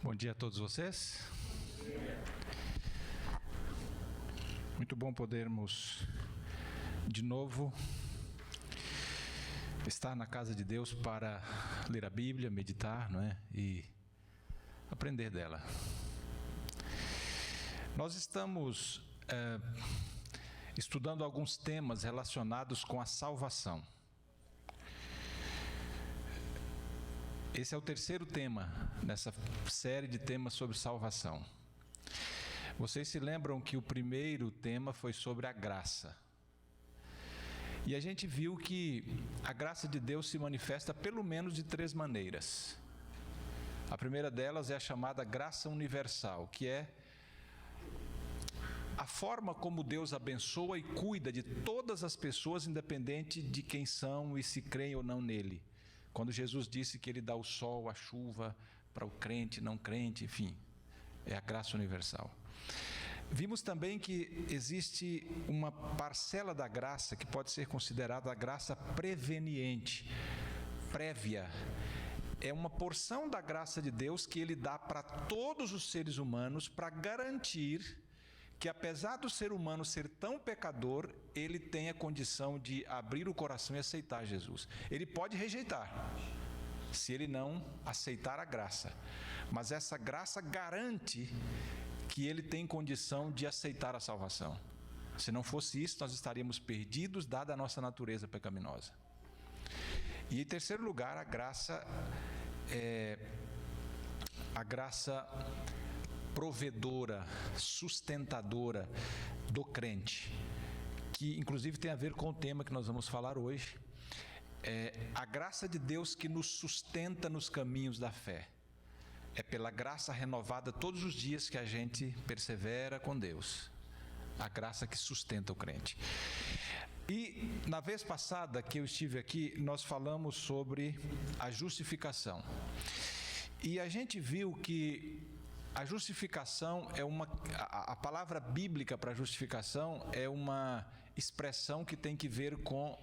Bom dia a todos vocês. Muito bom podermos de novo estar na casa de Deus para ler a Bíblia, meditar, não é? E aprender dela. Nós estamos estudando alguns temas relacionados com a salvação. Esse é o terceiro tema nessa série de temas sobre salvação. Vocês se lembram que o primeiro tema foi sobre a graça. E a gente viu que a graça de Deus se manifesta pelo menos de três maneiras. A primeira delas é a chamada graça universal, que é a forma como Deus abençoa e cuida de todas as pessoas, independente de quem são e se creem ou não nele. Quando Jesus disse que Ele dá o sol, a chuva para o crente, não crente, enfim, é a graça universal. Vimos também que existe uma parcela da graça que pode ser considerada a graça preveniente, prévia. É uma porção da graça de Deus que Ele dá para todos os seres humanos para garantir que, apesar do ser humano ser tão pecador, ele tem a condição de abrir o coração e aceitar Jesus. Ele pode rejeitar, se ele não aceitar a graça. Mas essa graça garante que ele tem condição de aceitar a salvação. Se não fosse isso, nós estaríamos perdidos, dada a nossa natureza pecaminosa. E em terceiro lugar, a graça provedora, sustentadora do crente, que inclusive tem a ver com o tema que nós vamos falar hoje. A graça de Deus que nos sustenta nos caminhos da fé. É pela graça renovada todos os dias que a gente persevera com Deus. A graça que sustenta o crente. E na vez passada que eu estive aqui, nós falamos sobre a justificação. E a gente viu que a justificação é a palavra bíblica para justificação é uma expressão que tem que ver com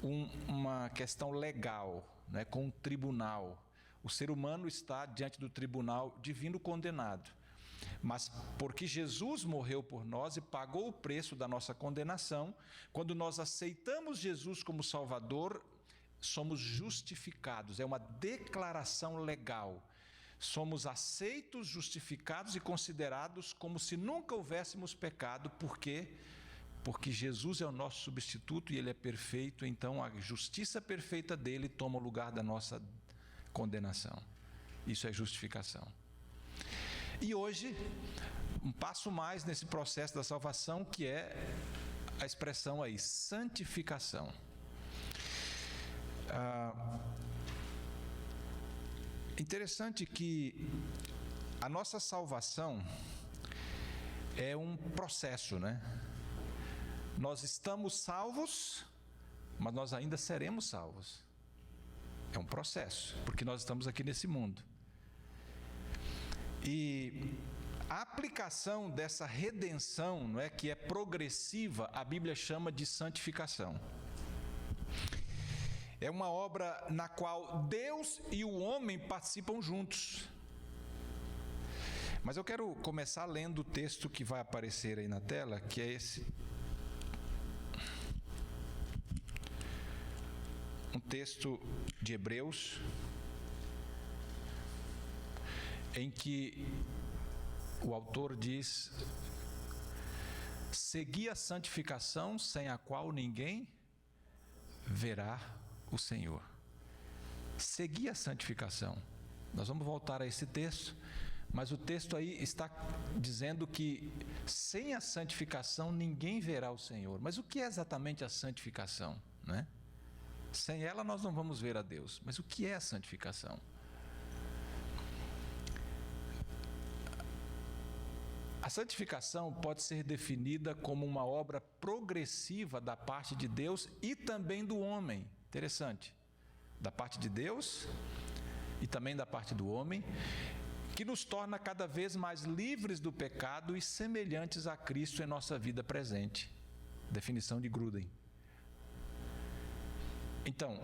uma questão legal, né, com um tribunal. O ser humano está diante do tribunal divino condenado. Mas porque Jesus morreu por nós e pagou o preço da nossa condenação, quando nós aceitamos Jesus como Salvador, somos justificados. É uma declaração legal. Somos aceitos, justificados e considerados como se nunca houvéssemos pecado. Por quê? Porque Jesus é o nosso substituto e Ele é perfeito, então a justiça perfeita dele toma o lugar da nossa condenação. Isso é justificação. E hoje, um passo mais nesse processo da salvação, que é a expressão aí, santificação. Interessante que a nossa salvação é um processo, né? Nós estamos salvos, mas nós ainda seremos salvos. É um processo, porque nós estamos aqui nesse mundo. E a aplicação dessa redenção, não é, que é progressiva, a Bíblia chama de santificação. É uma obra na qual Deus e o homem participam juntos. Mas eu quero começar lendo o texto que vai aparecer aí na tela, que é esse. Um texto de Hebreus, em que o autor diz: segui a santificação, sem a qual ninguém verá o Senhor. Segui a santificação. Nós vamos voltar a esse texto, mas o texto aí está dizendo que sem a santificação ninguém verá o Senhor. Mas o que é exatamente a santificação, né? Sem ela nós não vamos ver a Deus. Mas o que é a santificação? A santificação pode ser definida como uma obra progressiva da parte de Deus e também do homem. Interessante. Da parte de Deus e também da parte do homem, que nos torna cada vez mais livres do pecado e semelhantes a Cristo em nossa vida presente. Definição de Gruden. Então,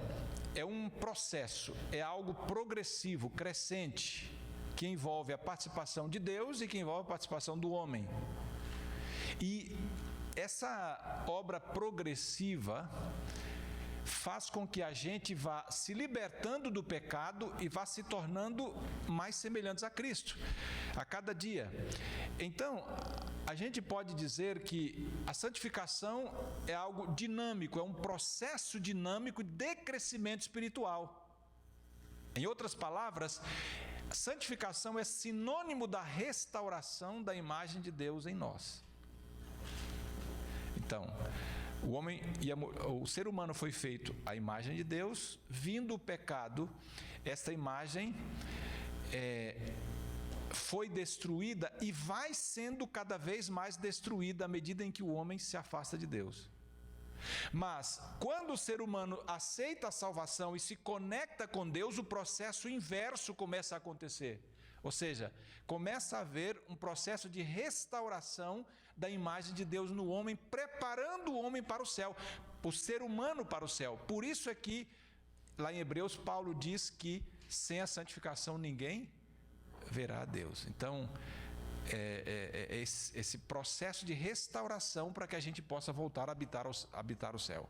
é um processo, é algo progressivo, crescente. que envolve a participação de Deus e que envolve a participação do homem. E essa obra progressiva faz com que a gente vá se libertando do pecado e vá se tornando mais semelhantes a Cristo a cada dia. Então, a gente pode dizer que a santificação é algo dinâmico, é um processo dinâmico de crescimento espiritual. Em outras palavras, a santificação é sinônimo da restauração da imagem de Deus em nós. Então, o ser humano foi feito à imagem de Deus, vindo o pecado, esta imagem foi destruída e vai sendo cada vez mais destruída à medida em que o homem se afasta de Deus. Mas, quando o ser humano aceita a salvação e se conecta com Deus, o processo inverso começa a acontecer. Ou seja, começa a haver um processo de restauração da imagem de Deus no homem, preparando o homem para o céu, o ser humano para o céu. Por isso é que, lá em Hebreus, Paulo diz que sem a santificação ninguém verá a Deus. Então, esse processo de restauração para que a gente possa voltar a habitar o céu.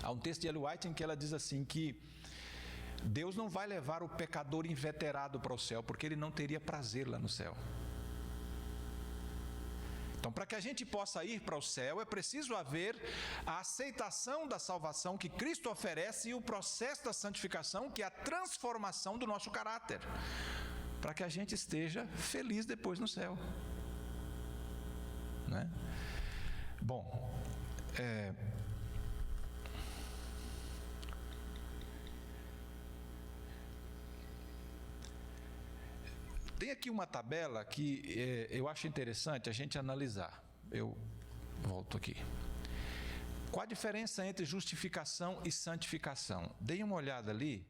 Há um texto de Ellen White em que ela diz assim que Deus não vai levar o pecador inveterado para o céu, porque ele não teria prazer lá no céu. Então, para que a gente possa ir para o céu, é preciso haver a aceitação da salvação que Cristo oferece e o processo da santificação, que é a transformação do nosso caráter, para que a gente esteja feliz depois no céu, né? Bom, tem aqui uma tabela que eu acho interessante a gente analisar. Eu volto aqui. Qual a diferença entre justificação e santificação? Deem uma olhada ali.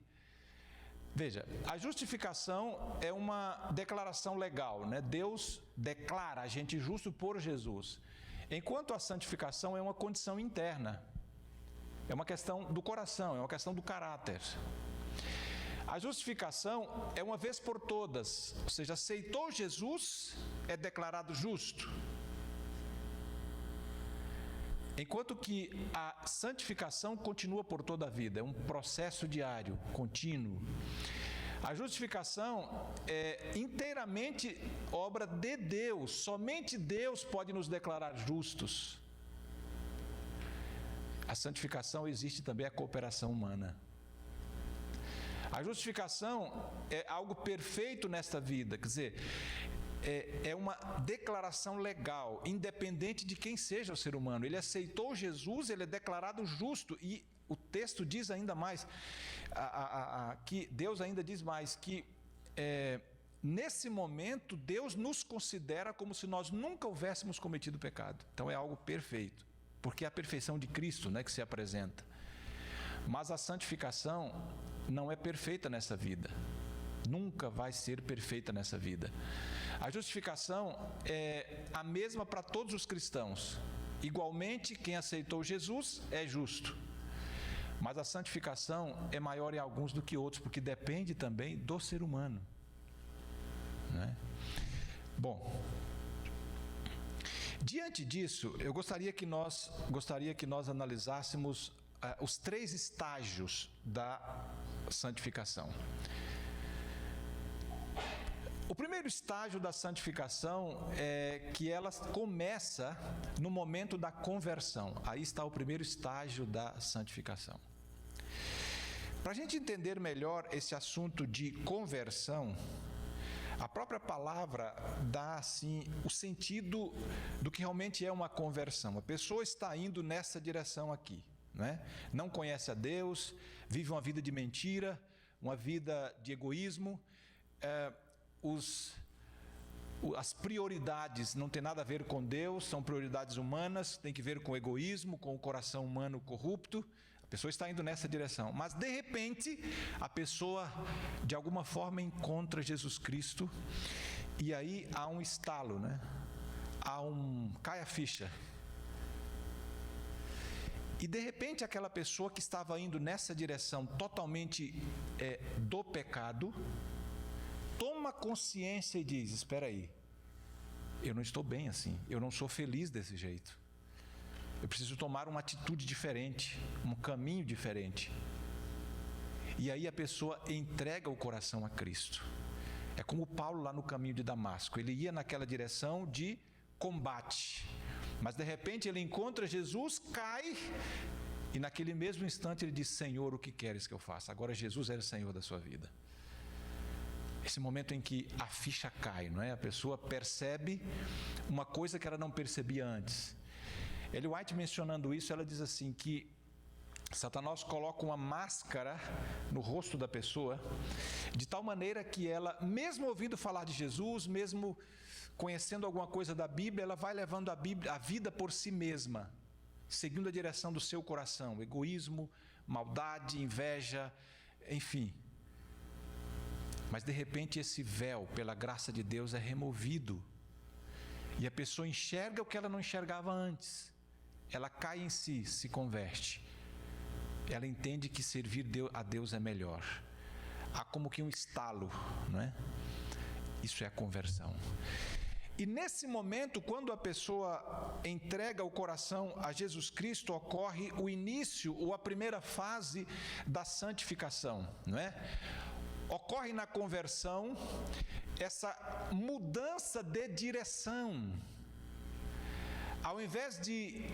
Veja, a justificação é uma declaração legal, né? Deus declara a gente justo por Jesus. Enquanto a santificação é uma condição interna. É uma questão do coração, é uma questão do caráter. A justificação é uma vez por todas, ou seja, aceitou Jesus, é declarado justo. Enquanto que a santificação continua por toda a vida, é um processo diário, contínuo. A justificação é inteiramente obra de Deus, somente Deus pode nos declarar justos. A santificação existe também a cooperação humana. A justificação é algo perfeito nesta vida, quer dizer, é uma declaração legal, independente de quem seja o ser humano. Ele aceitou Jesus, ele é declarado justo, e o texto diz ainda mais, que Deus ainda diz mais, que nesse momento Deus nos considera como se nós nunca houvéssemos cometido pecado. Então é algo perfeito, porque é a perfeição de Cristo, né, que se apresenta. Mas a santificação não é perfeita nessa vida, nunca vai ser perfeita nessa vida. A justificação é a mesma para todos os cristãos. Igualmente, quem aceitou Jesus é justo. Mas a santificação é maior em alguns do que outros, porque depende também do ser humano, né? Bom, diante disso, eu gostaria que nós analisássemos os 3 estágios da santificação. O primeiro estágio da santificação é que ela começa no momento da conversão. Aí está o primeiro estágio da santificação. Para a gente entender melhor esse assunto de conversão, a própria palavra dá assim o sentido do que realmente é uma conversão. A pessoa está indo nessa direção aqui, né? Não conhece a Deus, vive uma vida de mentira, uma vida de egoísmo. As prioridades não tem nada a ver com Deus, são prioridades humanas, tem que ver com o egoísmo, com o coração humano corrupto. A pessoa está indo nessa direção, mas de repente a pessoa de alguma forma encontra Jesus Cristo e aí há um estalo, né? Cai a ficha. E de repente aquela pessoa que estava indo nessa direção totalmente do pecado, toma toma consciência e diz: espera aí, eu não estou bem assim, eu não sou feliz desse jeito. Eu preciso tomar uma atitude diferente, um caminho diferente. E aí a pessoa entrega o coração a Cristo. É como Paulo lá no caminho de Damasco. Ele ia naquela direção de combate, mas de repente ele encontra Jesus, cai, e naquele mesmo instante ele diz: Senhor, o que queres que eu faça? Agora Jesus era o Senhor da sua vida. Esse momento em que a ficha cai, não é? A pessoa percebe uma coisa que ela não percebia antes. Ellen White, mencionando isso, ela diz assim que Satanás coloca uma máscara no rosto da pessoa, de tal maneira que ela, mesmo ouvindo falar de Jesus, mesmo conhecendo alguma coisa da Bíblia, ela vai levando a vida por si mesma, seguindo a direção do seu coração, egoísmo, maldade, inveja, enfim. Mas de repente esse véu, pela graça de Deus, é removido, e a pessoa enxerga o que ela não enxergava antes. Ela cai em si, se converte. Ela entende que servir a Deus é melhor. Há como que um estalo, não é? Isso é a conversão. E nesse momento, quando a pessoa entrega o coração a Jesus Cristo, ocorre o início ou a primeira fase da santificação, não é? Ocorre na conversão essa mudança de direção. Ao invés de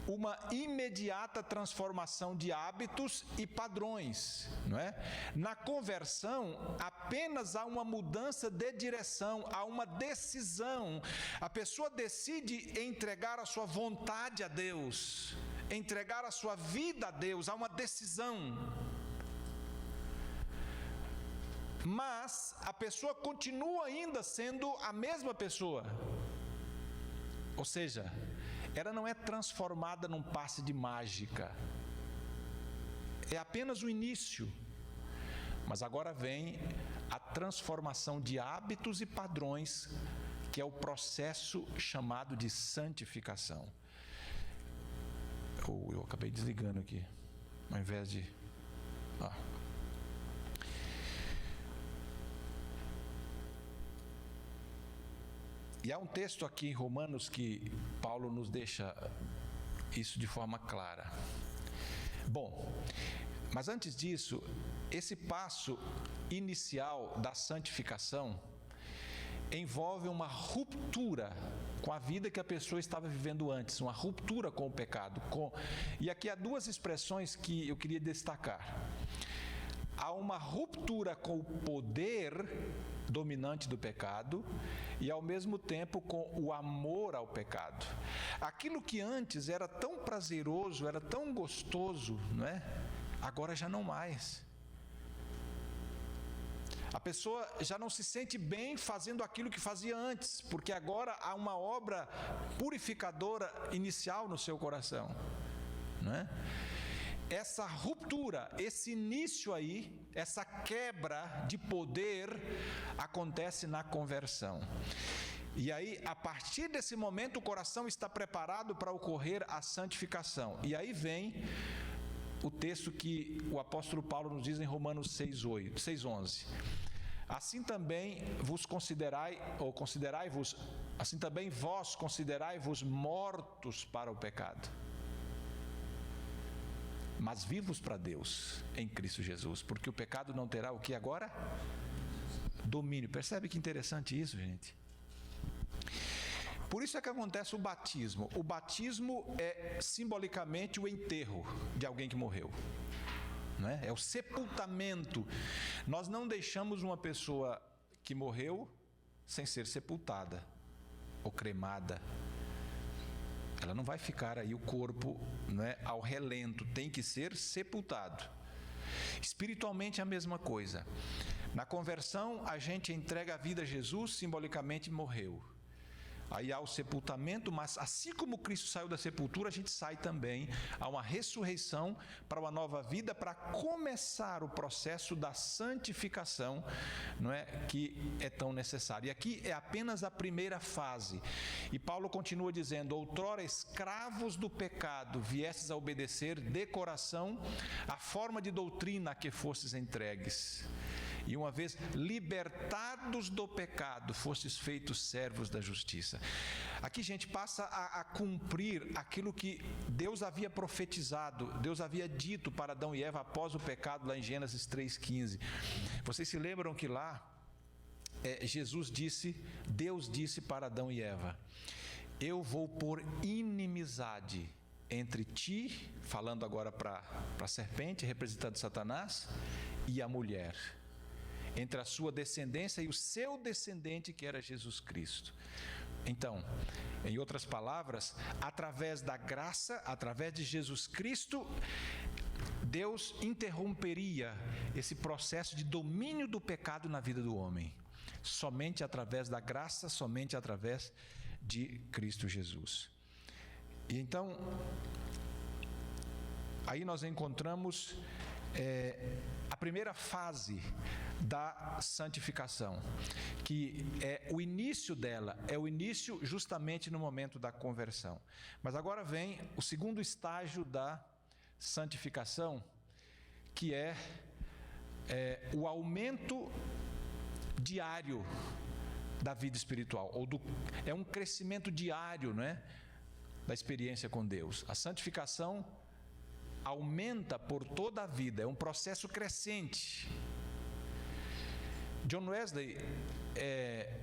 uma imediata transformação de hábitos e padrões, não é? Na conversão, apenas há uma mudança de direção, há uma decisão. A pessoa decide entregar a sua vontade a Deus, entregar a sua vida a Deus, há uma decisão. Mas a pessoa continua ainda sendo a mesma pessoa. Ou seja, ela não é transformada num passe de mágica. É apenas o início. Mas agora vem a transformação de hábitos e padrões, que é o processo chamado de santificação. Eu acabei desligando aqui, ao invés de... E há um texto aqui em Romanos que Paulo nos deixa isso de forma clara. Bom, mas antes disso, esse passo inicial da santificação envolve uma ruptura com a vida que a pessoa estava vivendo antes, uma ruptura com o pecado. E aqui há duas expressões que eu queria destacar. Há uma ruptura com o poder dominante do pecado e, ao mesmo tempo, com o amor ao pecado. Aquilo que antes era tão prazeroso, era tão gostoso, não é? Agora já não mais. A pessoa já não se sente bem fazendo aquilo que fazia antes, porque agora há uma obra purificadora inicial no seu coração, não é? Essa ruptura, esse início aí, essa quebra de poder acontece na conversão. E aí, a partir desse momento, o coração está preparado para ocorrer a santificação. E aí vem o texto que o apóstolo Paulo nos diz em Romanos 6:11. Assim também vós considerai-vos mortos para o pecado, mas vivos para Deus em Cristo Jesus, porque o pecado não terá o que agora? Domínio. Percebe que interessante isso, gente? Por isso é que acontece o batismo. O batismo é simbolicamente o enterro de alguém que morreu, não é? É o sepultamento. Nós não deixamos uma pessoa que morreu sem ser sepultada ou cremada. Ela não vai ficar aí o corpo, né, ao relento, tem que ser sepultado. Espiritualmente é a mesma coisa. Na conversão, a gente entrega a vida a Jesus, simbolicamente morreu. Aí há o sepultamento, mas assim como Cristo saiu da sepultura, a gente sai também. Há uma ressurreição para uma nova vida, para começar o processo da santificação, não é, que é tão necessário. E aqui é apenas a primeira fase. E Paulo continua dizendo: outrora escravos do pecado, viestes a obedecer de coração a forma de doutrina a que fostes entregues. e uma vez libertados do pecado, fostes feitos servos da justiça. Aqui, gente, passa a cumprir aquilo que Deus havia profetizado, Deus havia dito para Adão e Eva após o pecado, lá em Gênesis 3,15. Vocês se lembram que lá, Deus disse para Adão e Eva: eu vou pôr inimizade entre ti, falando agora para a serpente, representando Satanás, e a mulher, entre a sua descendência e o seu descendente, que era Jesus Cristo. Então, em outras palavras, através da graça, através de Jesus Cristo, Deus interromperia esse processo de domínio do pecado na vida do homem, somente através da graça, somente através de Cristo Jesus. E então, aí nós encontramos a primeira fase da santificação, que é o início dela, é o início justamente no momento da conversão. Mas agora vem o segundo estágio da santificação, que é o aumento diário da vida espiritual, é um crescimento diário, né, da experiência com Deus. A santificação aumenta por toda a vida, é um processo crescente. John Wesley,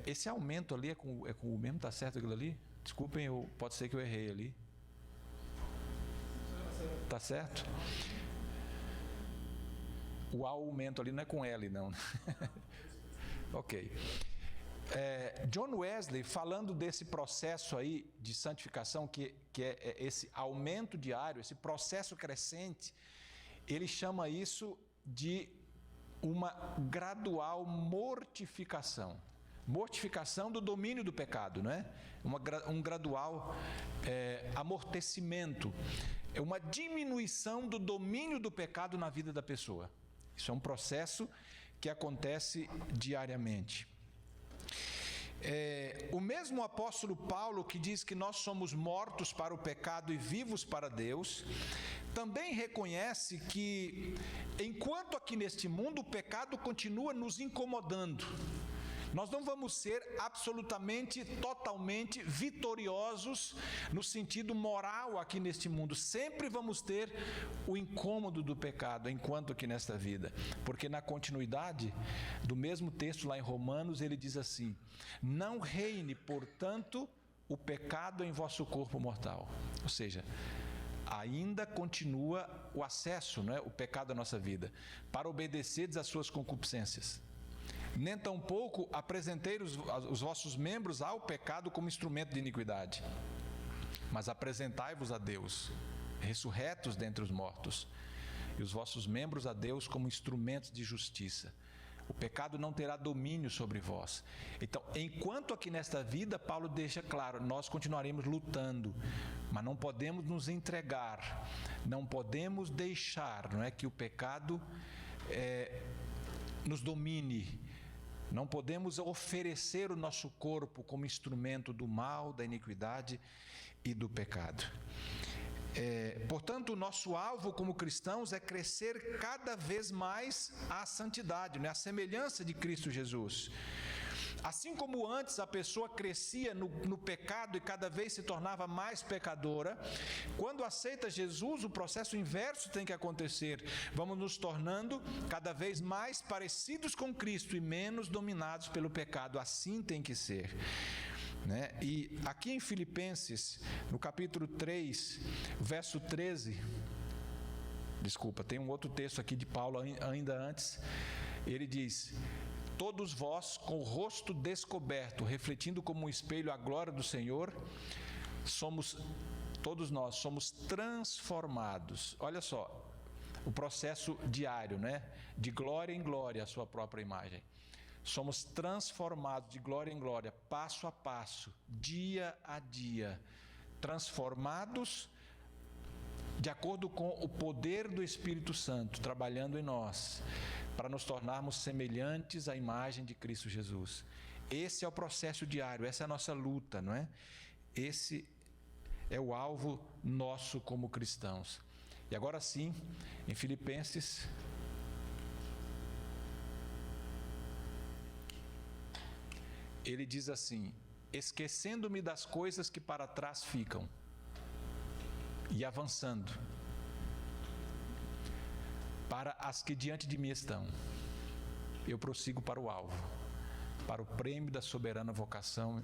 esse aumento ali é com o mesmo, está certo aquilo ali? Desculpem, pode ser que eu errei ali. Está certo? O aumento ali não é com L, não. Ok. John Wesley, falando desse processo aí de santificação, que é esse aumento diário, esse processo crescente, ele chama isso de uma gradual mortificação do domínio do pecado, não é? Um gradual amortecimento, é uma diminuição do domínio do pecado na vida da pessoa. Isso é um processo que acontece diariamente. O mesmo apóstolo Paulo, que diz que nós somos mortos para o pecado e vivos para Deus, também reconhece que, enquanto aqui neste mundo, o pecado continua nos incomodando. Nós não vamos ser absolutamente, totalmente vitoriosos no sentido moral aqui neste mundo. Sempre vamos ter o incômodo do pecado enquanto aqui nesta vida. Porque na continuidade do mesmo texto lá em Romanos, ele diz assim: não reine, portanto, o pecado em vosso corpo mortal. Ou seja, ainda continua o acesso, não é? O pecado à nossa vida, para obedecerdes às suas concupiscências. Nem tampouco apresentei os vossos membros ao pecado como instrumento de iniquidade, mas apresentai-vos a Deus, ressurretos dentre os mortos, e os vossos membros a Deus como instrumentos de justiça. O pecado não terá domínio sobre vós. Então, enquanto aqui nesta vida, Paulo deixa claro, nós continuaremos lutando, mas não podemos nos entregar, não podemos deixar, não é, que o pecado nos domine. Não podemos oferecer o nosso corpo como instrumento do mal, da iniquidade e do pecado. Portanto, o nosso alvo como cristãos é crescer cada vez mais à santidade, né? À semelhança de Cristo Jesus. Assim como antes a pessoa crescia no pecado e cada vez se tornava mais pecadora, quando aceita Jesus, o processo inverso tem que acontecer. Vamos nos tornando cada vez mais parecidos com Cristo e menos dominados pelo pecado. Assim tem que ser, né? E aqui em Filipenses, no capítulo 3, verso 13, tem um outro texto aqui de Paulo ainda antes, ele diz: todos vós, com o rosto descoberto, refletindo como um espelho a glória do Senhor, todos nós somos transformados. Olha só, o processo diário, né? De glória em glória, a sua própria imagem. Somos transformados de glória em glória, passo a passo, dia a dia, transformados de acordo com o poder do Espírito Santo trabalhando em nós, para nos tornarmos semelhantes à imagem de Cristo Jesus. Esse é o processo diário, essa é a nossa luta, não é? Esse é o alvo nosso como cristãos. E agora sim, em Filipenses, ele diz assim: esquecendo-me das coisas que para trás ficam e avançando para as que diante de mim estão, eu prossigo para o alvo, para o prêmio da soberana vocação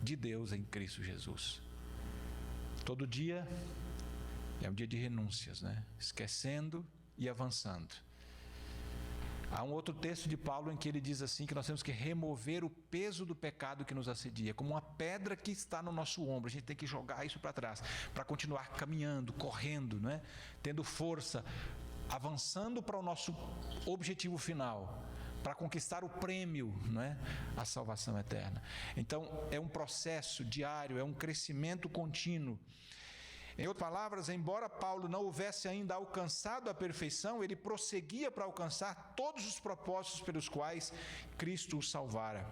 de Deus em Cristo Jesus. Todo dia é um dia de renúncias, né? Esquecendo e avançando. Há um outro texto de Paulo em que ele diz assim, que nós temos que remover o peso do pecado que nos assedia, como uma pedra que está no nosso ombro. A gente tem que jogar isso para trás, para continuar caminhando, correndo, né? Tendo força, avançando para o nosso objetivo final, para conquistar o prêmio, não é? A salvação eterna. Então, é um processo diário, é um crescimento contínuo. Em outras palavras, embora Paulo não houvesse ainda alcançado a perfeição, ele prosseguia para alcançar todos os propósitos pelos quais Cristo o salvara.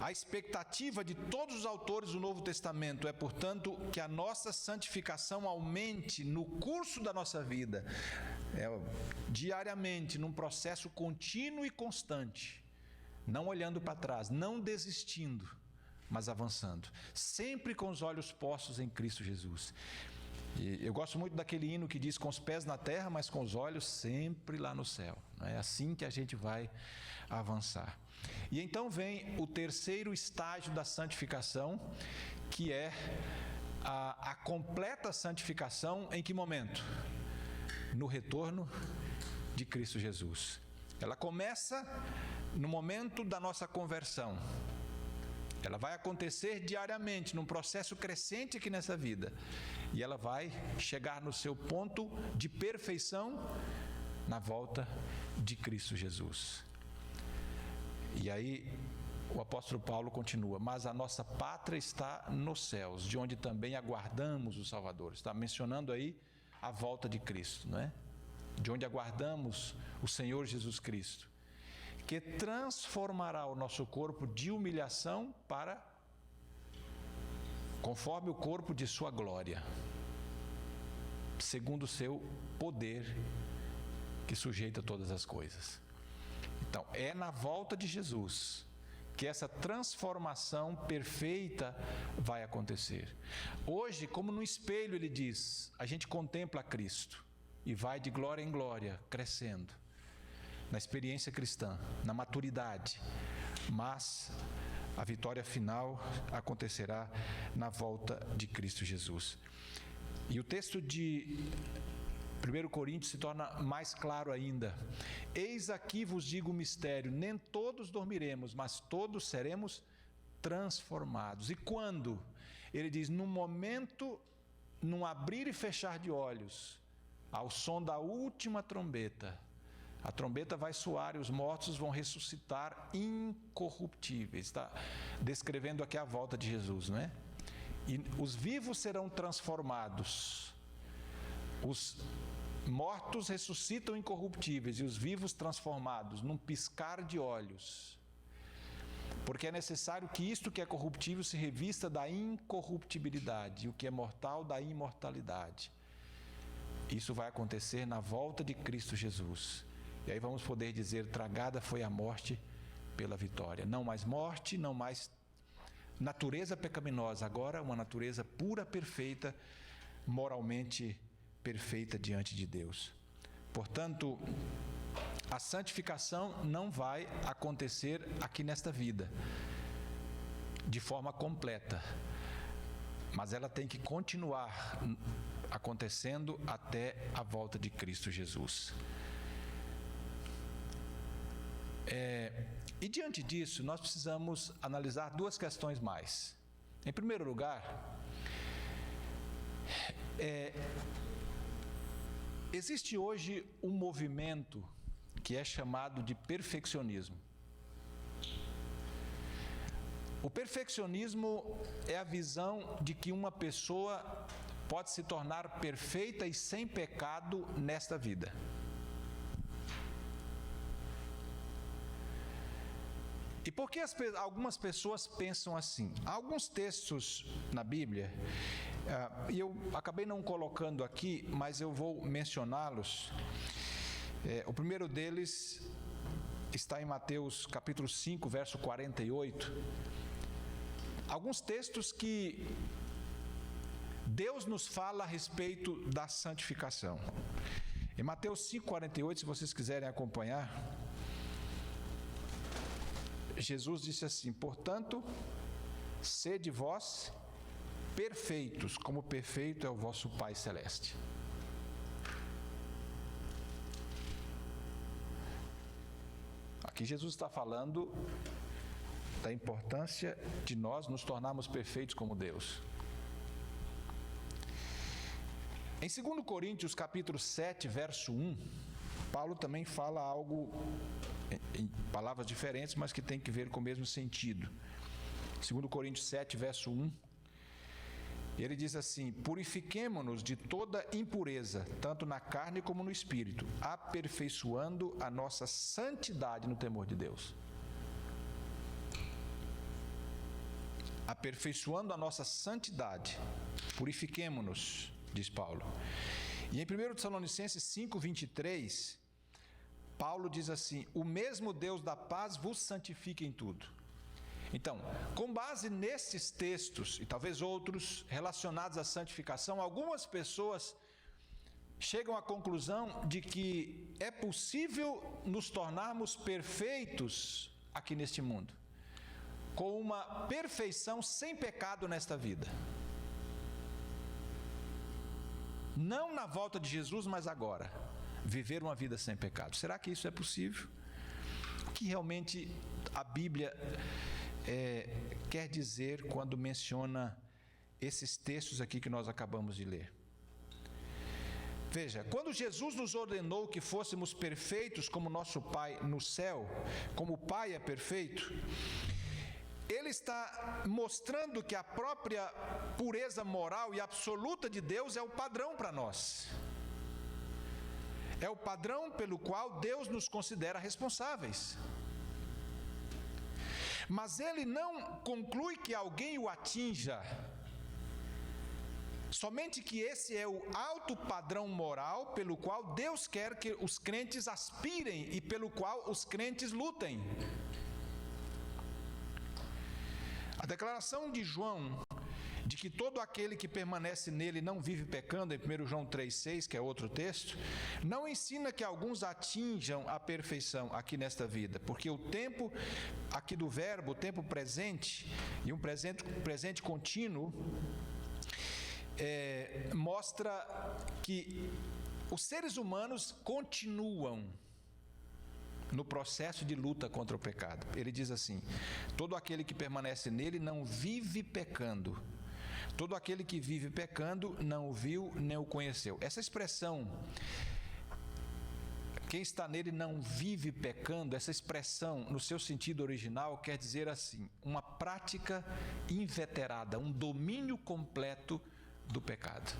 A expectativa de todos os autores do Novo Testamento é, portanto, que a nossa santificação aumente no curso da nossa vida, diariamente, num processo contínuo e constante, não olhando para trás, não desistindo, mas avançando, sempre com os olhos postos em Cristo Jesus. E eu gosto muito daquele hino que diz: com os pés na terra, mas com os olhos sempre lá no céu. É assim que a gente vai avançar. E então vem o terceiro estágio da santificação, que é a completa santificação. Em que momento? No retorno de Cristo Jesus. Ela começa no momento da nossa conversão. Ela vai acontecer diariamente, num processo crescente aqui nessa vida. E ela vai chegar no seu ponto de perfeição na volta de Cristo Jesus. E aí o apóstolo Paulo continua: mas a nossa pátria está nos céus, de onde também aguardamos o Salvador. Está mencionando aí a volta de Cristo, não é? De onde aguardamos o Senhor Jesus Cristo, que transformará o nosso corpo de humilhação para conforme o corpo de sua glória, segundo o seu poder que sujeita todas as coisas. Então, é na volta de Jesus que essa transformação perfeita vai acontecer. Hoje, como no espelho, ele diz, a gente contempla Cristo e vai de glória em glória, crescendo na experiência cristã, na maturidade, mas a vitória final acontecerá na volta de Cristo Jesus. E o texto de 1 Coríntios se torna mais claro ainda: eis aqui vos digo o mistério, nem todos dormiremos, mas todos seremos transformados. E quando? Ele diz: no momento, num abrir e fechar de olhos, ao som da última trombeta, a trombeta vai soar e os mortos vão ressuscitar incorruptíveis. Está descrevendo aqui a volta de Jesus, não é? E os vivos serão transformados. Os mortos ressuscitam incorruptíveis e os vivos transformados num piscar de olhos. Porque é necessário que isto que é corruptível se revista da incorruptibilidade, e o que é mortal da imortalidade. Isso vai acontecer na volta de Cristo Jesus. E aí vamos poder dizer: tragada foi a morte pela vitória. Não mais morte, não mais natureza pecaminosa, agora uma natureza pura, perfeita, moralmente perfeita diante de Deus. Portanto, a santificação não vai acontecer aqui nesta vida de forma completa, mas ela tem que continuar acontecendo até a volta de Cristo Jesus. E diante disso, nós precisamos analisar duas questões mais. Em primeiro lugar, existe hoje um movimento que é chamado de perfeccionismo. O perfeccionismo é a visão de que uma pessoa pode se tornar perfeita e sem pecado nesta vida. E por que algumas pessoas pensam assim? Há alguns textos na Bíblia, e eu acabei não colocando aqui, mas eu vou mencioná-los. O primeiro deles está em Mateus capítulo 5, verso 48. Alguns textos que Deus nos fala a respeito da santificação. Em Mateus 5,48, se vocês quiserem acompanhar, Jesus disse assim: portanto, sede vós perfeitos, como perfeito é o vosso Pai Celeste. Aqui Jesus está falando da importância de nós nos tornarmos perfeitos como Deus. Em 2 Coríntios, capítulo 7, verso 1, Paulo também fala algo em palavras diferentes, mas que tem que ver com o mesmo sentido. 2 Coríntios 7, verso 1, ele diz assim: purifiquemo-nos de toda impureza, tanto na carne como no espírito, aperfeiçoando a nossa santidade no temor de Deus. Aperfeiçoando a nossa santidade, purifiquemo-nos, diz Paulo. E em 1 Tessalonicenses 5:23, Paulo diz assim: o mesmo Deus da paz vos santifique em tudo. Então, com base nesses textos e talvez outros relacionados à santificação, algumas pessoas chegam à conclusão de que é possível nos tornarmos perfeitos aqui neste mundo, com uma perfeição sem pecado nesta vida. Não na volta de Jesus, mas agora. Viver uma vida sem pecado. Será que isso é possível? O que realmente a Bíblia quer dizer quando menciona esses textos aqui que nós acabamos de ler? Veja, quando Jesus nos ordenou que fôssemos perfeitos como nosso Pai no céu, como o Pai é perfeito, Ele está mostrando que a própria pureza moral e absoluta de Deus é o padrão para nós. É o padrão pelo qual Deus nos considera responsáveis. Mas Ele não conclui que alguém o atinja. Somente que esse é o alto padrão moral pelo qual Deus quer que os crentes aspirem e pelo qual os crentes lutem. A declaração de João, de que todo aquele que permanece nele não vive pecando, em 1 João 3,6, que é outro texto, não ensina que alguns atinjam a perfeição aqui nesta vida, porque o tempo aqui do verbo, o tempo presente, e um presente contínuo, mostra que os seres humanos continuam no processo de luta contra o pecado. Ele diz assim: todo aquele que permanece nele não vive pecando. Todo aquele que vive pecando não o viu nem o conheceu. Essa expressão, quem está nele não vive pecando, essa expressão no seu sentido original quer dizer assim: uma prática inveterada, um domínio completo do pecado.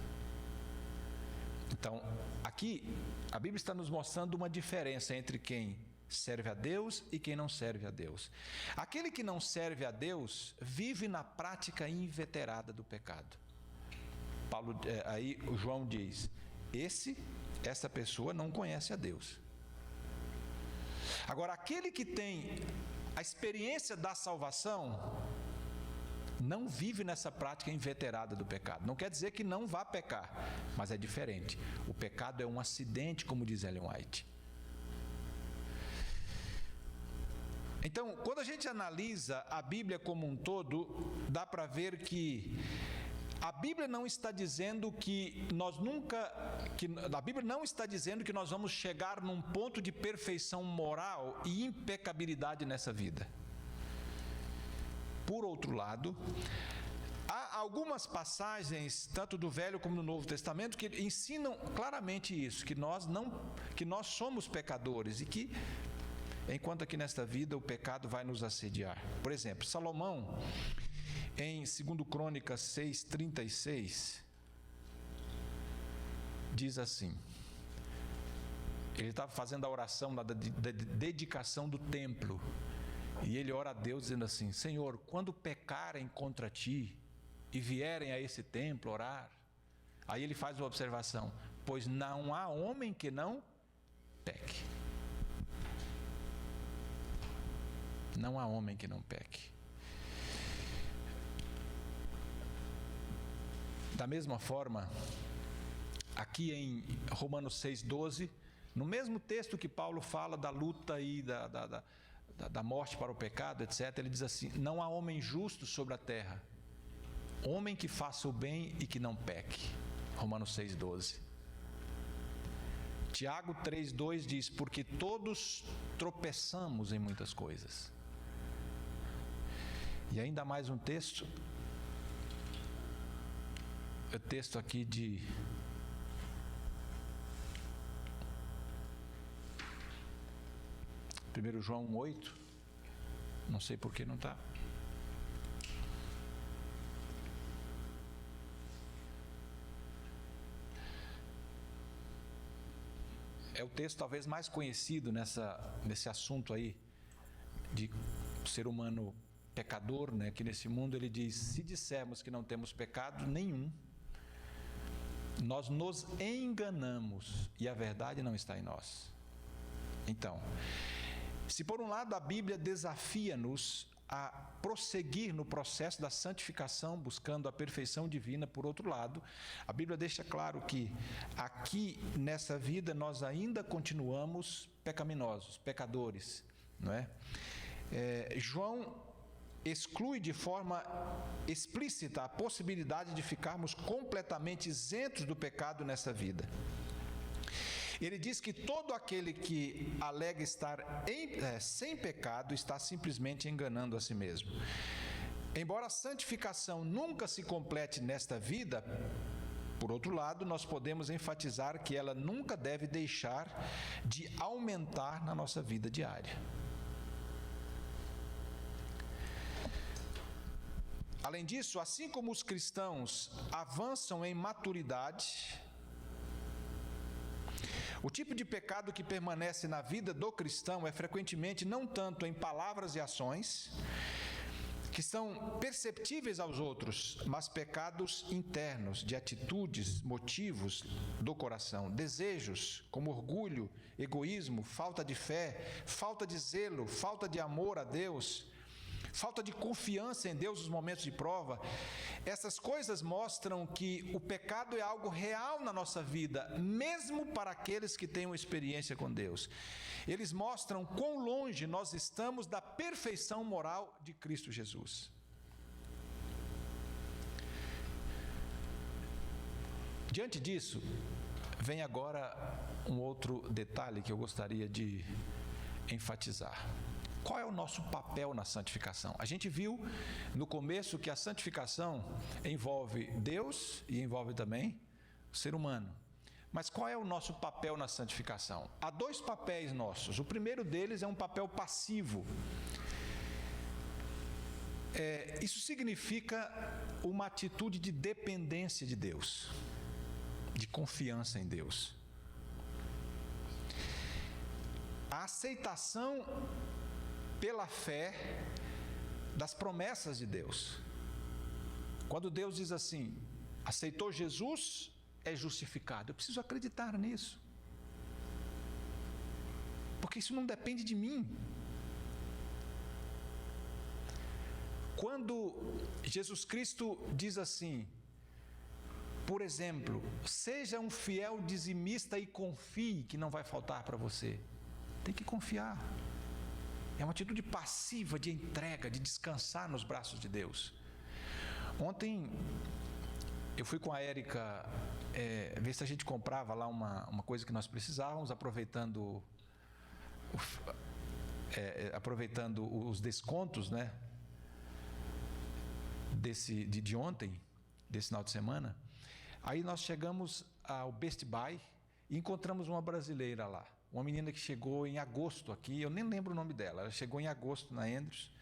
Então, aqui a Bíblia está nos mostrando uma diferença entre quem serve a Deus e quem não serve a Deus. Aquele que não serve a Deus vive na prática inveterada do pecado. Aí o João diz: essa pessoa não conhece a Deus. Agora, aquele que tem a experiência da salvação não vive nessa prática inveterada do pecado. Não quer dizer que não vá pecar, mas é diferente. O pecado é um acidente, como diz Ellen White. Então, quando a gente analisa a Bíblia como um todo, dá para ver que a Bíblia não está dizendo que a Bíblia não está dizendo que nós vamos chegar num ponto de perfeição moral e impecabilidade nessa vida. Por outro lado, há algumas passagens, tanto do Velho como do Novo Testamento, que ensinam claramente isso, que nós somos pecadores e que, enquanto aqui nesta vida o pecado vai nos assediar. Por exemplo, Salomão, em 2 Crônicas 6:36, diz assim, ele estava fazendo a oração da dedicação do templo, e ele ora a Deus dizendo assim: Senhor, quando pecarem contra ti e vierem a esse templo orar, aí ele faz uma observação: pois não há homem que não peque. Não há homem que não peque. Da mesma forma, aqui em Romanos 6,12, no mesmo texto que Paulo fala da luta e da morte para o pecado, etc., ele diz assim: não há homem justo sobre a terra, homem que faça o bem e que não peque. Romanos 6,12. Tiago 3,2 diz: porque todos tropeçamos em muitas coisas. E ainda mais um texto, o texto aqui de Primeiro João 1,8, não sei por que não está. É o texto talvez mais conhecido nesse assunto aí, de ser humano pecador, né? Que nesse mundo ele diz: se dissermos que não temos pecado nenhum, nós nos enganamos e a verdade não está em nós. Então, se por um lado a Bíblia desafia-nos a prosseguir no processo da santificação, buscando a perfeição divina, por outro lado, a Bíblia deixa claro que aqui nessa vida nós ainda continuamos pecaminosos, pecadores, não é? João exclui de forma explícita a possibilidade de ficarmos completamente isentos do pecado nessa vida. Ele diz que todo aquele que alega estar sem pecado está simplesmente enganando a si mesmo. Embora a santificação nunca se complete nesta vida, por outro lado, nós podemos enfatizar que ela nunca deve deixar de aumentar na nossa vida diária. Além disso, assim como os cristãos avançam em maturidade, o tipo de pecado que permanece na vida do cristão é frequentemente não tanto em palavras e ações, que são perceptíveis aos outros, mas pecados internos, de atitudes, motivos do coração, desejos como orgulho, egoísmo, falta de fé, falta de zelo, falta de amor a Deus, falta de confiança em Deus nos momentos de prova. Essas coisas mostram que o pecado é algo real na nossa vida, mesmo para aqueles que têm uma experiência com Deus. Eles mostram quão longe nós estamos da perfeição moral de Cristo Jesus. Diante disso, vem agora um outro detalhe que eu gostaria de enfatizar. Qual é o nosso papel na santificação? A gente viu no começo que a santificação envolve Deus e envolve também o ser humano. Mas qual é o nosso papel na santificação? Há dois papéis nossos. O primeiro deles é um papel passivo. Isso significa uma atitude de dependência de Deus, de confiança em Deus. A aceitação pela fé das promessas de Deus. Quando Deus diz assim: aceitou Jesus, é justificado. Eu preciso acreditar nisso, porque isso não depende de mim. Quando Jesus Cristo diz assim, por exemplo: seja um fiel dizimista e confie que não vai faltar para você. Tem que confiar. É uma atitude passiva de entrega, de descansar nos braços de Deus. Ontem eu fui com a Érica ver se a gente comprava lá uma coisa que nós precisávamos, aproveitando os descontos, né, de ontem, desse final de semana. Aí nós chegamos ao Best Buy e encontramos uma brasileira lá. Uma menina que chegou em agosto aqui, eu nem lembro o nome dela, ela chegou em agosto na Andrews.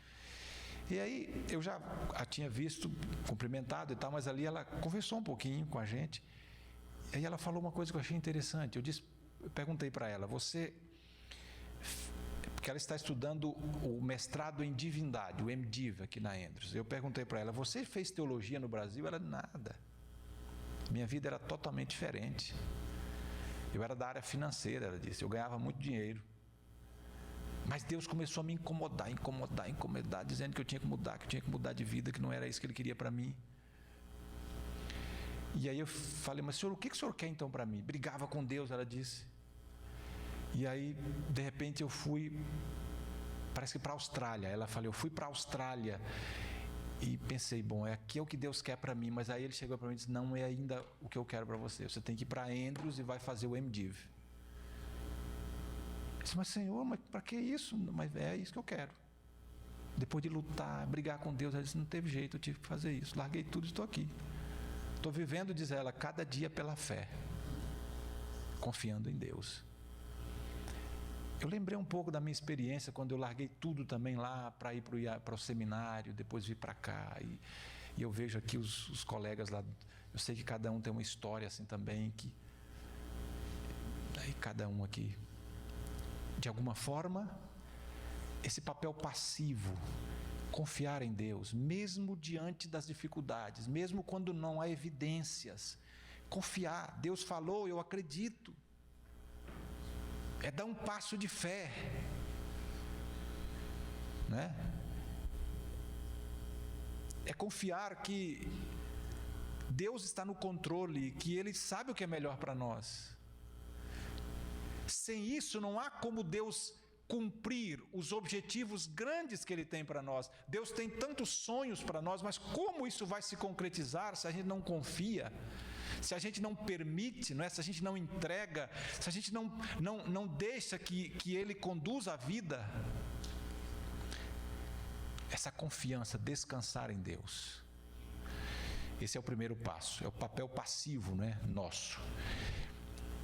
E aí eu já a tinha visto, cumprimentado e tal, mas ali ela conversou um pouquinho com a gente. E aí ela falou uma coisa que eu achei interessante. Eu perguntei para ela: porque ela está estudando o mestrado em divindade, o MDiv aqui na Andrews. Eu perguntei para ela: você fez teologia no Brasil? Ela: nada. Minha vida era totalmente diferente. Eu era da área financeira, ela disse. Eu ganhava muito dinheiro. Mas Deus começou a me incomodar, dizendo que eu tinha que mudar de vida, que não era isso que Ele queria para mim. E aí eu falei, mas Senhor, o que o Senhor quer então para mim? Brigava com Deus, ela disse. E aí, de repente, eu fui, parece que para a Austrália. Ela falou, eu fui para a Austrália. E pensei, bom, aqui é o que Deus quer para mim. Mas aí Ele chegou para mim e disse, não é ainda o que eu quero para você. Você tem que ir para Andrews e vai fazer o MDiv. Eu disse, mas Senhor, mas para que isso? Mas é isso que eu quero. Depois de lutar, brigar com Deus, ela disse, não teve jeito, eu tive que fazer isso. Larguei tudo e estou aqui. Estou vivendo, diz ela, cada dia pela fé, confiando em Deus. Eu lembrei um pouco da minha experiência quando eu larguei tudo também lá para ir para o seminário, depois vir para cá. E eu vejo aqui os colegas lá, eu sei que cada um tem uma história assim também, que aí cada um aqui, de alguma forma, esse papel passivo, confiar em Deus, mesmo diante das dificuldades, mesmo quando não há evidências, confiar. Deus falou, eu acredito. É dar um passo de fé, né? É confiar que Deus está no controle, que Ele sabe o que é melhor para nós. Sem isso, não há como Deus cumprir os objetivos grandes que Ele tem para nós. Deus tem tantos sonhos para nós, mas como isso vai se concretizar se a gente não confia? Se a gente não permite, não é? Se a gente não entrega, se a gente não deixa que Ele conduza a vida? Essa confiança, descansar em Deus. Esse é o primeiro passo, é o papel passivo, não é? Nosso.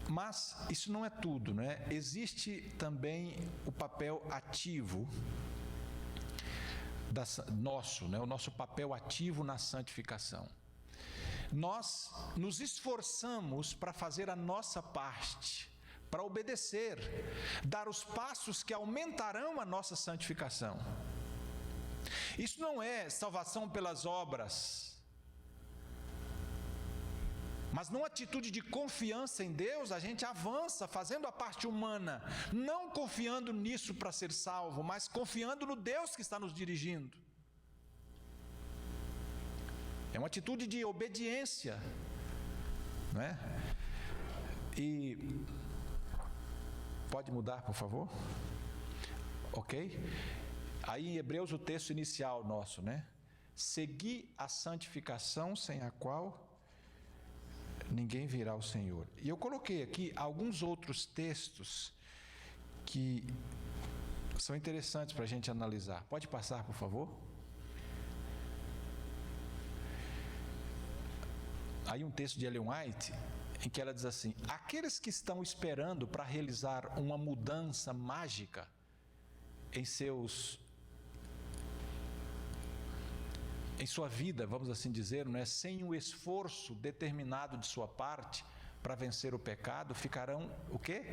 Mas isso não é tudo, não é? Existe também o papel ativo nosso, né? O nosso papel ativo na santificação. Nós nos esforçamos para fazer a nossa parte, para obedecer, dar os passos que aumentarão a nossa santificação. Isso não é salvação pelas obras, mas numa atitude de confiança em Deus, a gente avança fazendo a parte humana, não confiando nisso para ser salvo, mas confiando no Deus que está nos dirigindo. É uma atitude de obediência, não é? E pode mudar, por favor? Ok? Aí em Hebreus o texto inicial nosso, né? Segui a santificação sem a qual ninguém virá ao Senhor. E eu coloquei aqui alguns outros textos que são interessantes para a gente analisar. Pode passar, por favor? Aí um texto de Ellen White, em que ela diz assim, aqueles que estão esperando para realizar uma mudança mágica em sua vida, vamos assim dizer, não é? Sem o esforço determinado de sua parte para vencer o pecado, ficarão o quê?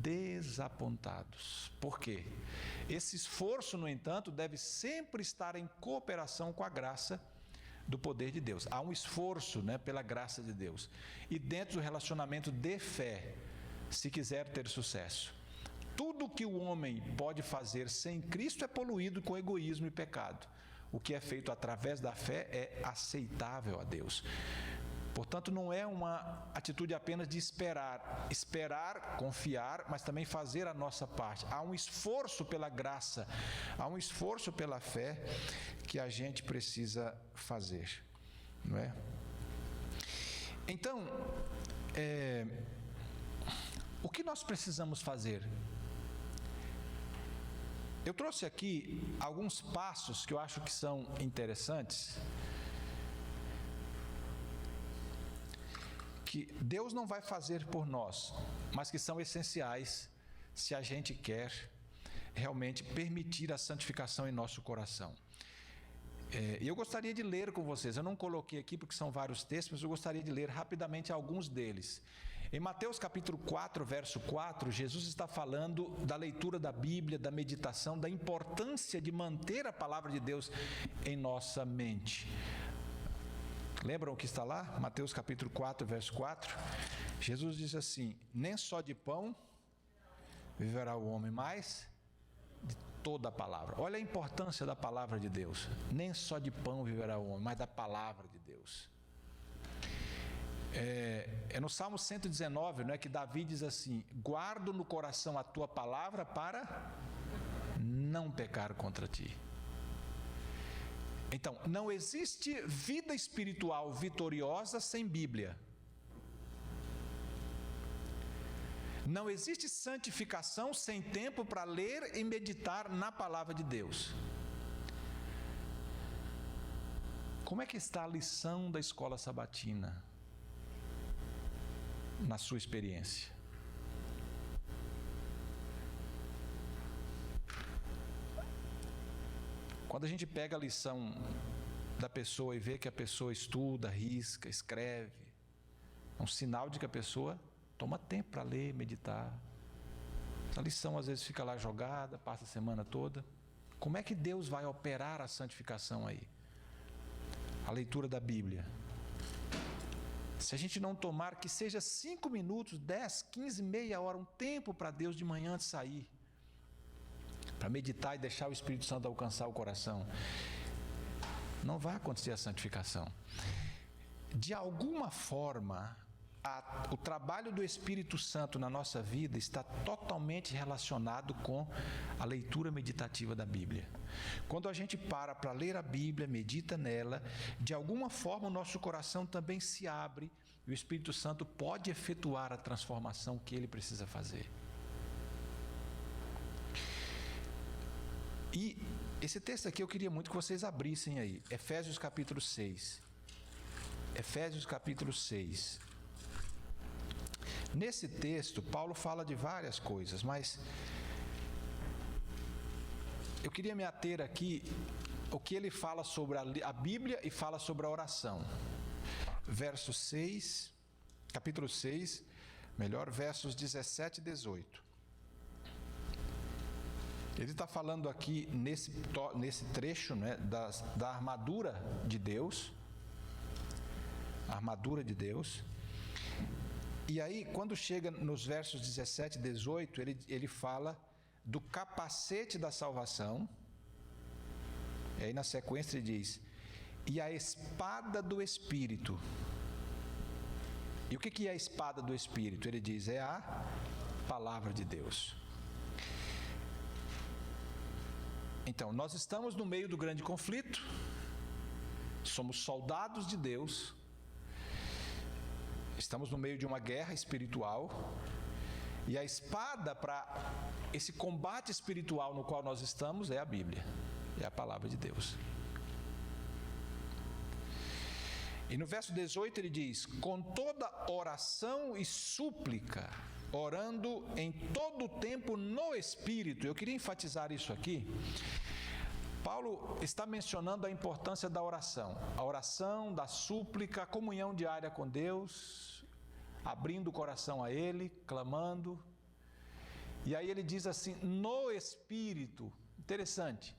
Desapontados. Por quê? Esse esforço, no entanto, deve sempre estar em cooperação com a graça do poder de Deus. Há um esforço, né, pela graça de Deus. E dentro do relacionamento de fé, se quiser ter sucesso. Tudo que o homem pode fazer sem Cristo é poluído com egoísmo e pecado. O que é feito através da fé é aceitável a Deus. Portanto, não é uma atitude apenas de esperar, confiar, mas também fazer a nossa parte. Há um esforço pela graça, há um esforço pela fé que a gente precisa fazer, não é? Então, o que nós precisamos fazer? Eu trouxe aqui alguns passos que eu acho que são interessantes, que Deus não vai fazer por nós, mas que são essenciais se a gente quer realmente permitir a santificação em nosso coração. E eu gostaria de ler com vocês, eu não coloquei aqui porque são vários textos, mas eu gostaria de ler rapidamente alguns deles. Em Mateus capítulo 4, verso 4, Jesus está falando da leitura da Bíblia, da meditação, da importância de manter a palavra de Deus em nossa mente. Lembram o que está lá? Mateus capítulo 4, verso 4. Jesus diz assim, nem só de pão viverá o homem, mas de toda a palavra. Olha a importância da palavra de Deus. Nem só de pão viverá o homem, mas da palavra de Deus. É no Salmo 119, não é, que Davi diz assim: guardo no coração a tua palavra para não pecar contra ti. Então, não existe vida espiritual vitoriosa sem Bíblia. Não existe santificação sem tempo para ler e meditar na palavra de Deus. Como é que está a lição da escola sabatina na sua experiência? Quando a gente pega a lição da pessoa e vê que a pessoa estuda, risca, escreve, é um sinal de que a pessoa toma tempo para ler, meditar. A lição às vezes fica lá jogada, passa a semana toda. Como é que Deus vai operar a santificação aí? A leitura da Bíblia. Se a gente não tomar, que seja 5 minutos, 10, 15, meia hora, um tempo para Deus de manhã antes de sair, para meditar e deixar o Espírito Santo alcançar o coração, não vai acontecer a santificação. De alguma forma, o trabalho do Espírito Santo na nossa vida está totalmente relacionado com a leitura meditativa da Bíblia. Quando a gente para ler a Bíblia, medita nela, de alguma forma o nosso coração também se abre e o Espírito Santo pode efetuar a transformação que ele precisa fazer. E esse texto aqui eu queria muito que vocês abrissem aí, Efésios capítulo 6. Efésios capítulo 6. Nesse texto, Paulo fala de várias coisas, mas eu queria me ater aqui o que ele fala sobre a Bíblia e fala sobre a oração. Verso 6, capítulo 6, versos 17 e 18. Ele está falando aqui nesse trecho, né, da armadura de Deus, a armadura de Deus. E aí, quando chega nos versos 17 e 18, ele fala do capacete da salvação. E aí, na sequência, ele diz: e a espada do Espírito. E o que é a espada do Espírito? Ele diz: é a palavra de Deus. Então, nós estamos no meio do grande conflito, somos soldados de Deus, estamos no meio de uma guerra espiritual, e a espada para esse combate espiritual no qual nós estamos é a Bíblia, é a palavra de Deus. E no verso 18 ele diz: com toda oração e súplica, orando em todo o tempo no Espírito. Eu queria enfatizar isso aqui. Paulo está mencionando a importância da oração. A oração, da súplica, a comunhão diária com Deus, abrindo o coração a Ele, clamando. E aí ele diz assim, no Espírito. Interessante.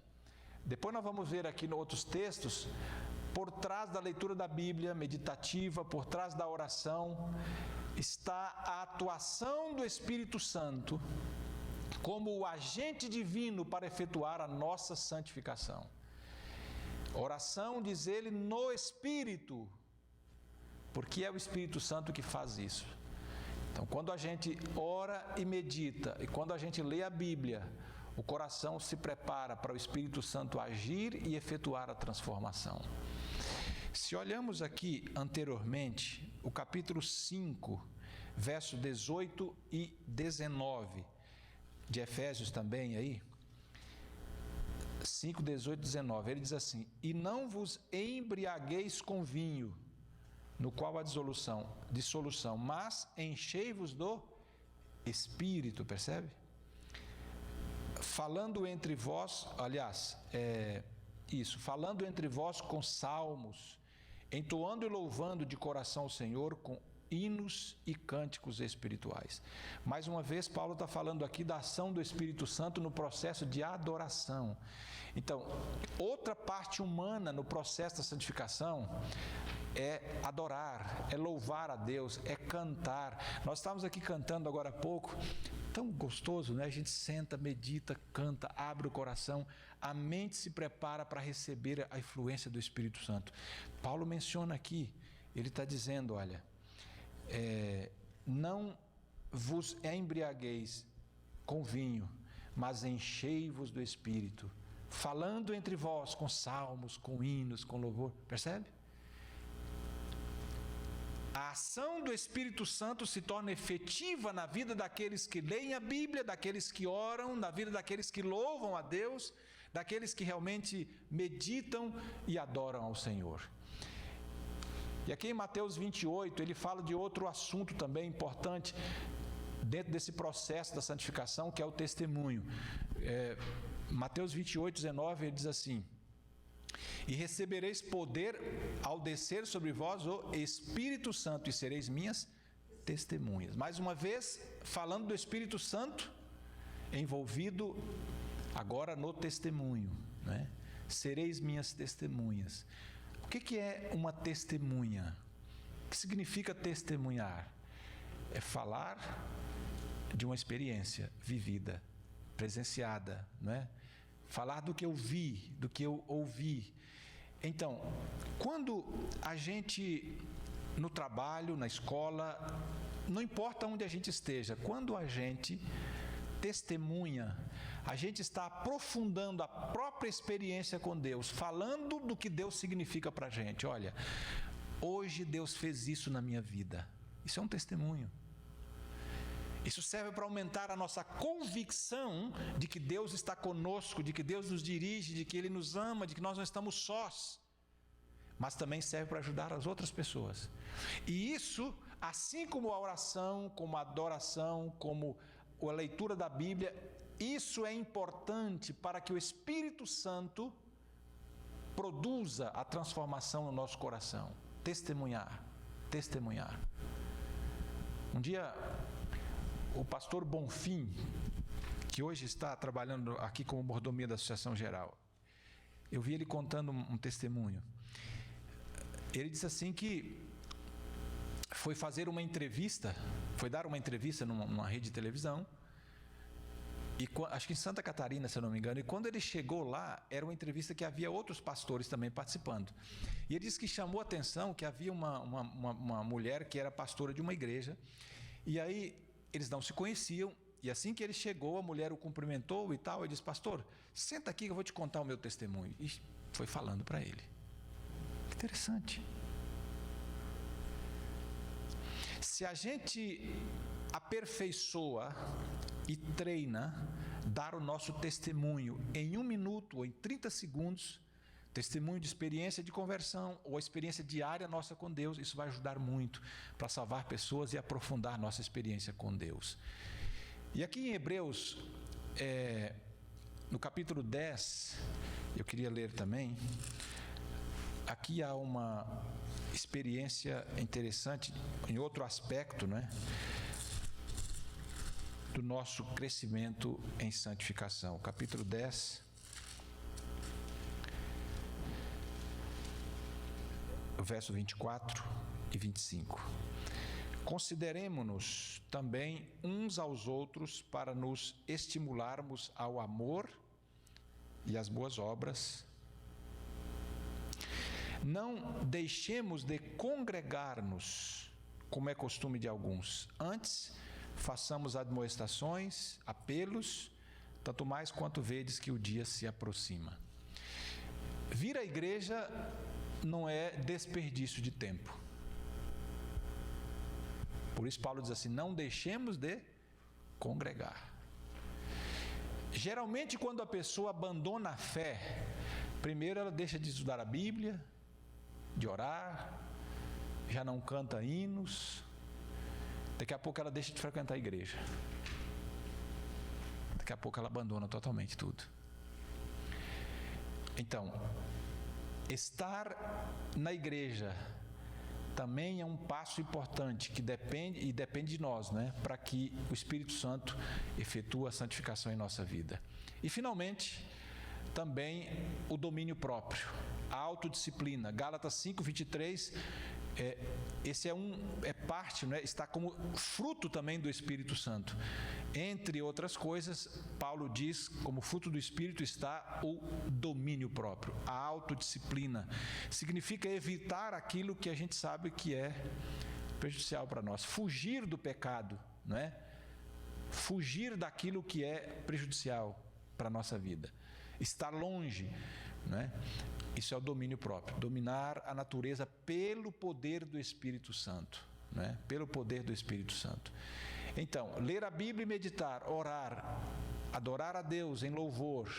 Depois nós vamos ver aqui em outros textos, por trás da leitura da Bíblia meditativa, por trás da oração, está a atuação do Espírito Santo como o agente divino para efetuar a nossa santificação. Oração, diz ele, no Espírito, porque é o Espírito Santo que faz isso. Então, quando a gente ora e medita, e quando a gente lê a Bíblia, o coração se prepara para o Espírito Santo agir e efetuar a transformação. Se olhamos aqui anteriormente, o capítulo 5, versos 18 e 19, de Efésios também aí, 5, 18 e 19, ele diz assim: e não vos embriagueis com vinho, no qual há dissolução, mas enchei-vos do Espírito, percebe? Falando entre vós, falando entre vós com salmos, entoando e louvando de coração o Senhor com hinos e cânticos espirituais. Mais uma vez, Paulo está falando aqui da ação do Espírito Santo no processo de adoração. Então, outra parte humana no processo da santificação, é adorar, é louvar a Deus, é cantar. Nós estávamos aqui cantando agora há pouco, tão gostoso, né? A gente senta, medita, canta, abre o coração, a mente se prepara para receber a influência do Espírito Santo. Paulo menciona aqui, ele está dizendo, olha, não vos embriagueis com vinho, mas enchei-vos do Espírito, falando entre vós com salmos, com hinos, com louvor. Percebe? A ação do Espírito Santo se torna efetiva na vida daqueles que leem a Bíblia, daqueles que oram, na vida daqueles que louvam a Deus, daqueles que realmente meditam e adoram ao Senhor. E aqui em Mateus 28, ele fala de outro assunto também importante, dentro desse processo da santificação, que é o testemunho. Mateus 28, 19, ele diz assim: e recebereis poder ao descer sobre vós o Espírito Santo, e sereis minhas testemunhas. Mais uma vez, falando do Espírito Santo, envolvido agora no testemunho, né? Sereis minhas testemunhas. O que é uma testemunha? O que significa testemunhar? É falar de uma experiência vivida, presenciada, né? Falar do que eu vi, do que eu ouvi. Então, quando a gente, no trabalho, na escola, não importa onde a gente esteja, quando a gente testemunha, a gente está aprofundando a própria experiência com Deus, falando do que Deus significa para a gente. Olha, hoje Deus fez isso na minha vida. Isso é um testemunho. Isso serve para aumentar a nossa convicção de que Deus está conosco, de que Deus nos dirige, de que Ele nos ama, de que nós não estamos sós. Mas também serve para ajudar as outras pessoas. E isso, assim como a oração, como a adoração, como a leitura da Bíblia, isso é importante para que o Espírito Santo produza a transformação no nosso coração. Testemunhar. Um dia, o pastor Bonfim, que hoje está trabalhando aqui como mordomia da Associação Geral, eu vi ele contando um testemunho. Ele disse assim que foi fazer uma entrevista, foi dar uma entrevista numa rede de televisão, e acho que em Santa Catarina, se eu não me engano, e quando ele chegou lá, era uma entrevista que havia outros pastores também participando. E ele disse que chamou a atenção que havia uma mulher que era pastora de uma igreja, e aí eles não se conheciam, e assim que ele chegou, a mulher o cumprimentou e tal, e disse: pastor, senta aqui que eu vou te contar o meu testemunho. E foi falando para ele. Que interessante. Se a gente aperfeiçoa e treina dar o nosso testemunho em 1 minuto ou em 30 segundos, testemunho de experiência de conversão ou experiência diária nossa com Deus, isso vai ajudar muito para salvar pessoas e aprofundar nossa experiência com Deus. E aqui em Hebreus, no capítulo 10, eu queria ler também, aqui há uma experiência interessante em outro aspecto, né, do nosso crescimento em santificação. Capítulo 10, verso 24 e 25. Consideremo-nos também uns aos outros para nos estimularmos ao amor e às boas obras. Não deixemos de congregar-nos, como é costume de alguns. Antes, façamos admoestações, apelos, tanto mais quanto vedes que o dia se aproxima. Vir à igreja não é desperdício de tempo. Por isso Paulo diz assim: não deixemos de congregar. Geralmente, quando a pessoa abandona a fé, primeiro ela deixa de estudar a Bíblia, de orar, já não canta hinos, daqui a pouco ela deixa de frequentar a igreja, daqui a pouco ela abandona totalmente tudo. Então, estar na igreja também é um passo importante que depende de nós, né, para que o Espírito Santo efetue a santificação em nossa vida. E finalmente, também o domínio próprio, a autodisciplina. Gálatas 5:23, esse é parte, né? Está como fruto também do Espírito Santo. Entre outras coisas, Paulo diz, como fruto do Espírito está o domínio próprio, a autodisciplina. Significa evitar aquilo que a gente sabe que é prejudicial para nós, fugir do pecado, não é? Fugir daquilo que é prejudicial para a nossa vida, estar longe, não é? Isso é o domínio próprio, dominar a natureza pelo poder do Espírito Santo, não é? Pelo poder do Espírito Santo. Então, ler a Bíblia e meditar, orar, adorar a Deus em louvor,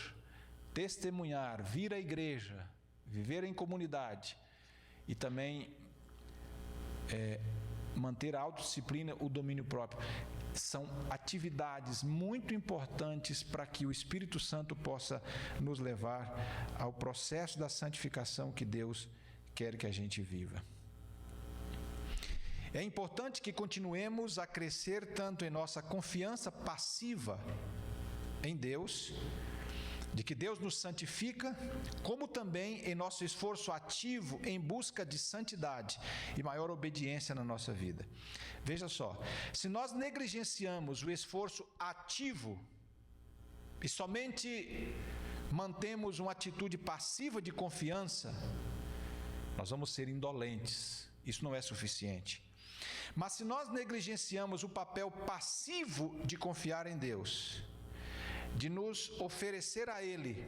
testemunhar, vir à igreja, viver em comunidade e também manter a autodisciplina, o domínio próprio. São atividades muito importantes para que o Espírito Santo possa nos levar ao processo da santificação que Deus quer que a gente viva. É importante que continuemos a crescer tanto em nossa confiança passiva em Deus, de que Deus nos santifica, como também em nosso esforço ativo em busca de santidade e maior obediência na nossa vida. Veja só, se nós negligenciamos o esforço ativo e somente mantemos uma atitude passiva de confiança, nós vamos ser indolentes. Isso não é suficiente. Mas se nós negligenciamos o papel passivo de confiar em Deus, de nos oferecer a Ele,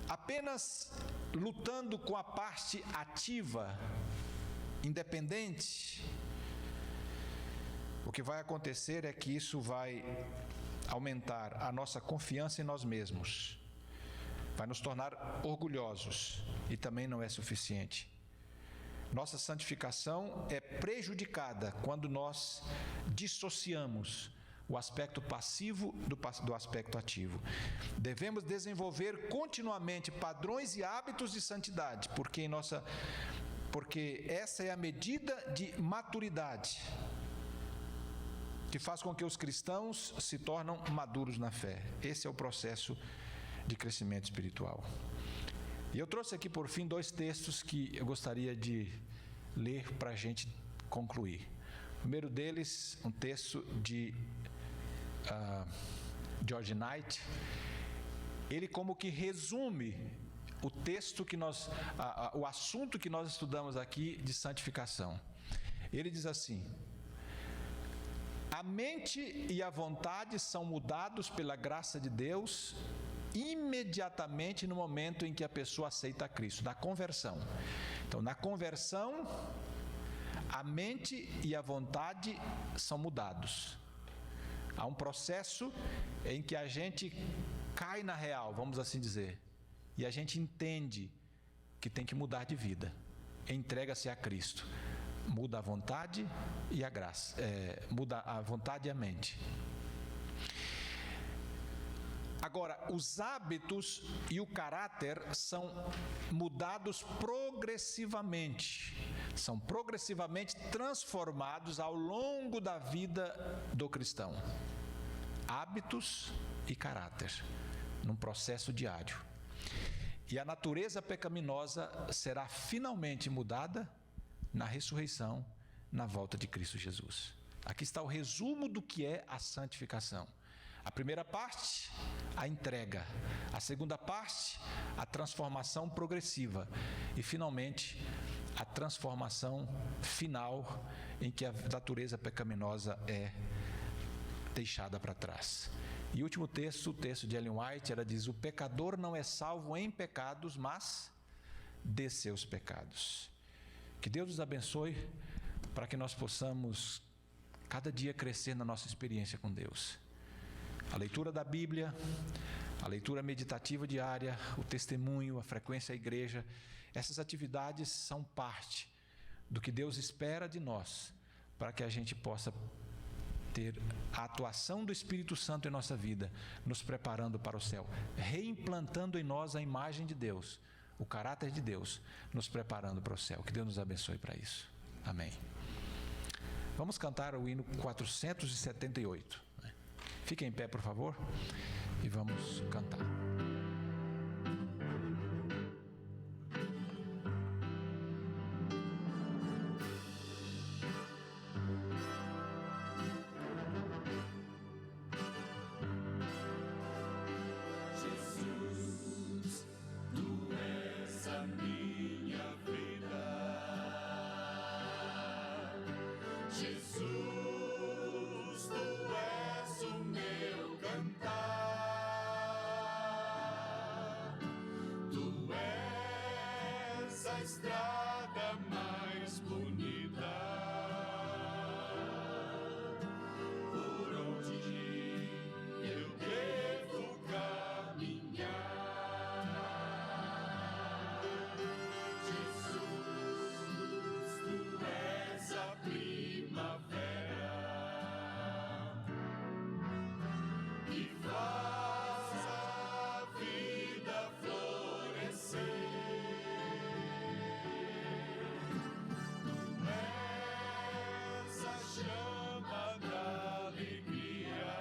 apenas lutando com a parte ativa, independente, o que vai acontecer é que isso vai aumentar a nossa confiança em nós mesmos, vai nos tornar orgulhosos e também não é suficiente. Nossa santificação é prejudicada quando nós dissociamos o aspecto passivo do aspecto ativo. Devemos desenvolver continuamente padrões e hábitos de santidade, porque essa é a medida de maturidade que faz com que os cristãos se tornem maduros na fé. Esse é o processo de crescimento espiritual. E eu trouxe aqui, por fim, 2 textos que eu gostaria de ler para a gente concluir. O primeiro deles, um texto de George Knight. Ele como que resume o texto que o assunto que nós estudamos aqui de santificação. Ele diz assim: a mente e a vontade são mudados pela graça de Deus imediatamente no momento em que a pessoa aceita Cristo, na conversão. Então, na conversão, a mente e a vontade são mudados. Há um processo em que a gente cai na real, vamos assim dizer, e a gente entende que tem que mudar de vida, entrega-se a Cristo, muda a vontade e a graça, muda a vontade e a mente. Agora, os hábitos e o caráter são mudados progressivamente, são progressivamente transformados ao longo da vida do cristão. Hábitos e caráter, num processo diário. E a natureza pecaminosa será finalmente mudada na ressurreição, na volta de Cristo Jesus. Aqui está o resumo do que é a santificação. A primeira parte, a entrega. A segunda parte, a transformação progressiva. E, finalmente, a transformação final, em que a natureza pecaminosa é deixada para trás. E o último texto, o texto de Ellen White, ela diz: o pecador não é salvo em pecados, mas de seus pecados. Que Deus nos abençoe para que nós possamos cada dia crescer na nossa experiência com Deus. A leitura da Bíblia, a leitura meditativa diária, o testemunho, a frequência à igreja, essas atividades são parte do que Deus espera de nós, para que a gente possa ter a atuação do Espírito Santo em nossa vida, nos preparando para o céu, reimplantando em nós a imagem de Deus, o caráter de Deus, nos preparando para o céu. Que Deus nos abençoe para isso. Amém. Vamos cantar o hino 478. Fiquem em pé, por favor, e vamos cantar. estrada mais bonita, por onde eu devo caminhar. Jesus, tu és a primavera que faz a vida florescer. Chama da alegria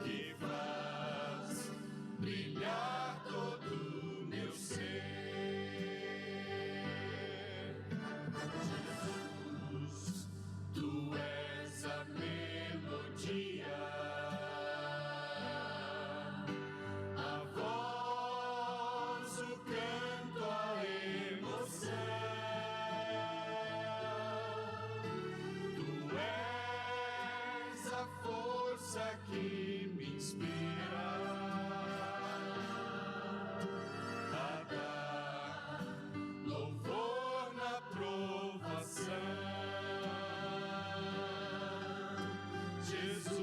que faz brilhar todo o meu ser. Jesus, tu és a melodia, a voz, o canto, a emoção. Que me inspira a dar louvor na provação. Jesus,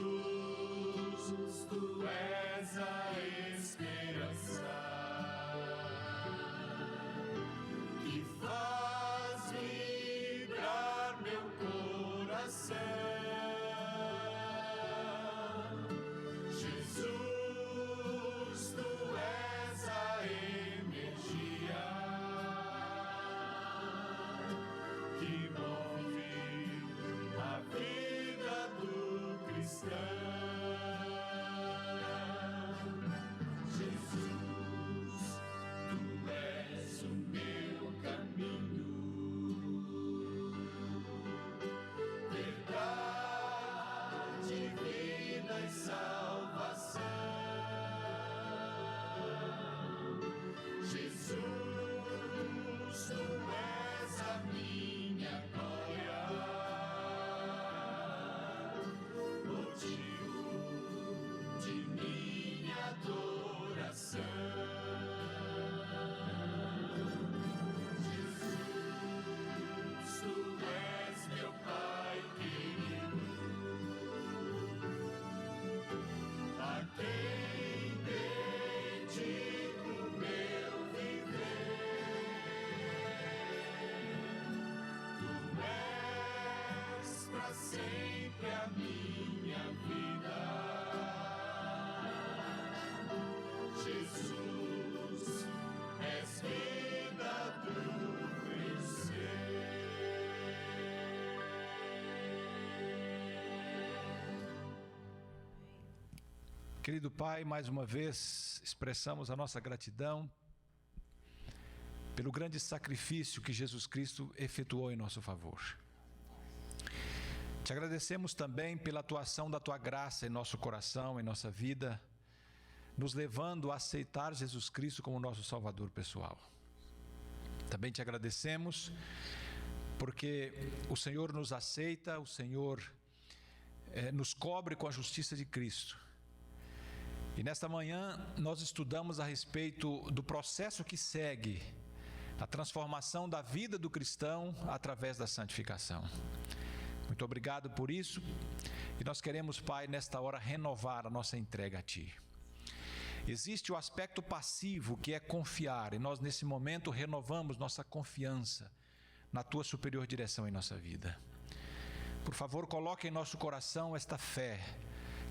tu és a esperança que faz vibrar meu coração. Querido Pai, mais uma vez expressamos a nossa gratidão pelo grande sacrifício que Jesus Cristo efetuou em nosso favor. Te agradecemos também pela atuação da Tua graça em nosso coração, em nossa vida, nos levando a aceitar Jesus Cristo como nosso Salvador pessoal. Também te agradecemos porque o Senhor nos aceita, o Senhor nos cobre com a justiça de Cristo. E nesta manhã nós estudamos a respeito do processo que segue a transformação da vida do cristão através da santificação. Muito obrigado por isso. E nós queremos, Pai, nesta hora renovar a nossa entrega a Ti. Existe o aspecto passivo, que é confiar, e nós nesse momento renovamos nossa confiança na Tua superior direção em nossa vida. Por favor, coloque em nosso coração esta fé,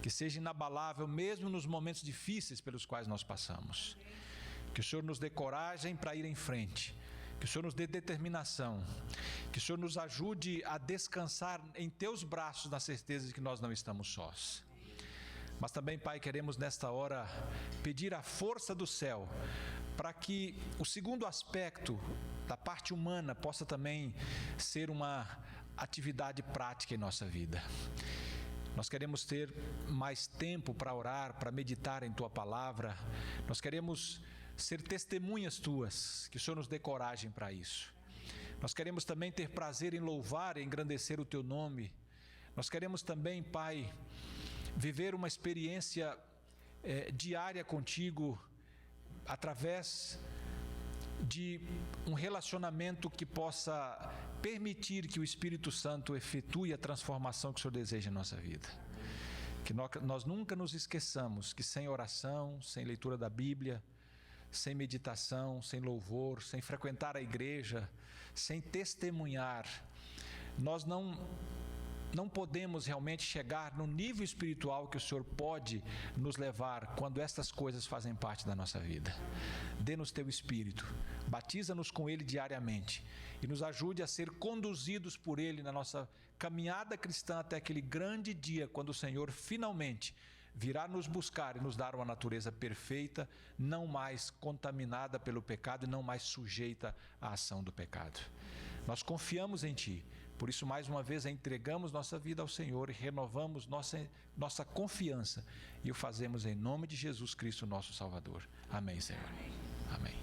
que seja inabalável mesmo nos momentos difíceis pelos quais nós passamos. Que o Senhor nos dê coragem para ir em frente, que o Senhor nos dê determinação, que o Senhor nos ajude a descansar em Teus braços na certeza de que nós não estamos sós. Mas também, Pai, queremos nesta hora pedir a força do céu para que o segundo aspecto da parte humana possa também ser uma atividade prática em nossa vida. Nós queremos ter mais tempo para orar, para meditar em Tua palavra. Nós queremos ser testemunhas Tuas, que o Senhor nos dê coragem para isso. Nós queremos também ter prazer em louvar e engrandecer o Teu nome. Nós queremos também, Pai, viver uma experiência diária contigo, através de um relacionamento que possa permitir que o Espírito Santo efetue a transformação que o Senhor deseja em nossa vida. Que nós nunca nos esqueçamos que sem oração, sem leitura da Bíblia, sem meditação, sem louvor, sem frequentar a igreja, sem testemunhar, nós não podemos realmente chegar no nível espiritual que o Senhor pode nos levar quando estas coisas fazem parte da nossa vida. Dê-nos teu Espírito, batiza-nos com Ele diariamente e nos ajude a ser conduzidos por Ele na nossa caminhada cristã até aquele grande dia quando o Senhor finalmente virá nos buscar e nos dar uma natureza perfeita, não mais contaminada pelo pecado e não mais sujeita à ação do pecado. Nós confiamos em Ti. Por isso, mais uma vez, entregamos nossa vida ao Senhor e renovamos nossa confiança. E o fazemos em nome de Jesus Cristo, nosso Salvador. Amém, Senhor. Amém.